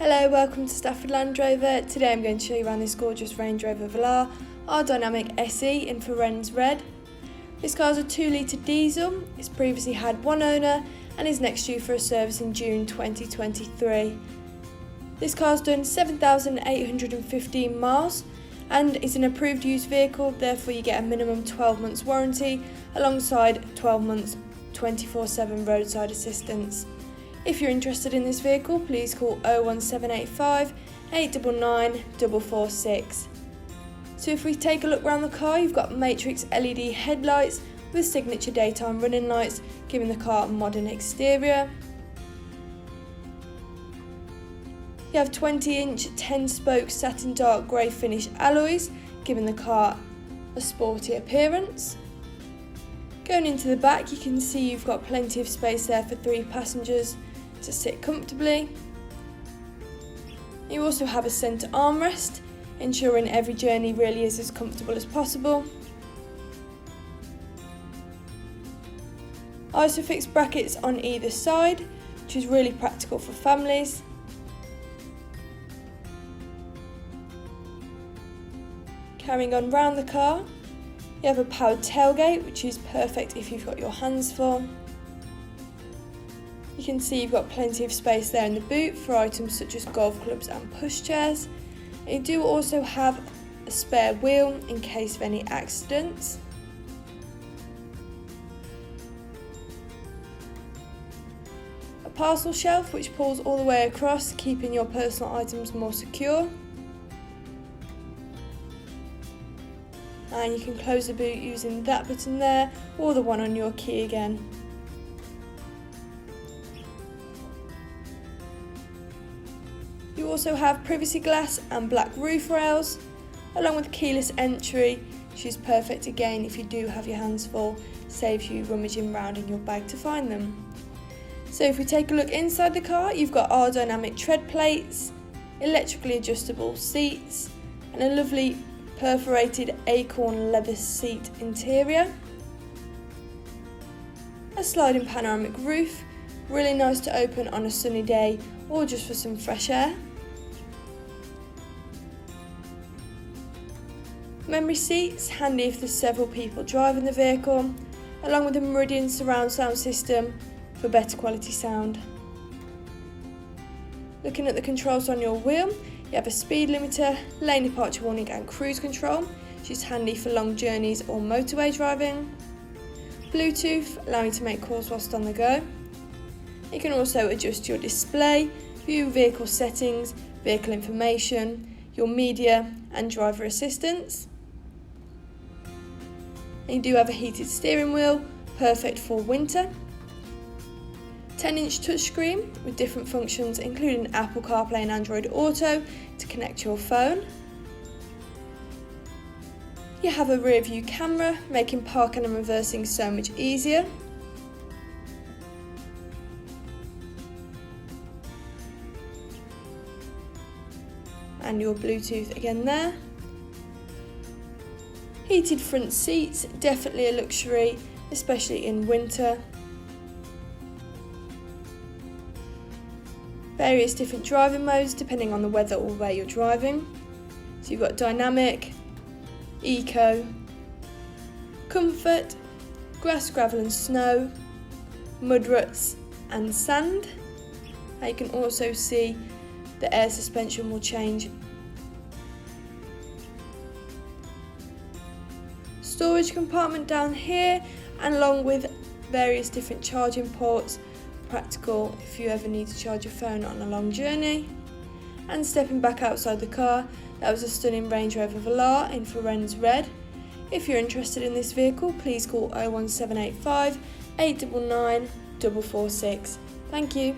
Hello, welcome to Stafford Land Rover. Today I'm going to show you around this gorgeous Range Rover Velar dynamic SE in Firenze Red. This car is a 2-litre diesel. It's previously had one owner and is next due for a service in June 2023. This car's done 7,815 miles and is an approved used vehicle, therefore you get a minimum 12 months warranty alongside 12 months 24/7 roadside assistance. If you're interested in this vehicle, please call 01785 899 446. So if we take a look around the car, you've got matrix LED headlights with signature daytime running lights, giving the car a modern exterior. You have 20-inch 10-spoke satin dark grey finish alloys, giving the car a sporty appearance. Going into the back, you can see you've got plenty of space there for 3 passengers to sit comfortably. You also have a centre armrest, ensuring every journey really is as comfortable as possible. Isofix brackets on either side, which is really practical for families. Carrying on round the car, you have a powered tailgate, which is perfect if you've got your hands full. You can see you've got plenty of space there in the boot for items such as golf clubs and pushchairs. You do also have a spare wheel in case of any accidents. A parcel shelf which pulls all the way across, keeping your personal items more secure. And you can close the boot using that button there or the one on your key again. You also have privacy glass and black roof rails, along with keyless entry, which is perfect again if you do have your hands full, saves you rummaging around in your bag to find them. So if we take a look inside the car, you've got dynamic tread plates, electrically adjustable seats, and a lovely perforated acorn leather seat interior. A sliding panoramic roof, really nice to open on a sunny day or just for some fresh air. Memory seats, handy if there's several people driving the vehicle, along with a Meridian surround sound system for better quality sound. Looking at the controls on your wheel, you have a speed limiter, lane departure warning and cruise control, which is handy for long journeys or motorway driving. Bluetooth, allowing you to make calls whilst on the go. You can also adjust your display, view vehicle settings, vehicle information, your media and driver assistance. And you do have a heated steering wheel, perfect for winter. 10-inch touchscreen with different functions including Apple CarPlay and Android Auto to connect your phone. You have a rear view camera, making parking and reversing so much easier. And your Bluetooth again there. Heated front seats, definitely a luxury, especially in winter. Various different driving modes depending on the weather or where you're driving. So you've got dynamic, eco, comfort, grass, gravel and snow, mud ruts and sand. And you can also see the air suspension will change. Storage compartment down here, and along with various different charging ports, practical if you ever need to charge your phone on a long journey. And stepping back outside the car, that was a stunning Range Rover Velar in Firenze Red. If you're interested in this vehicle, please call 01785 899 446. Thank you.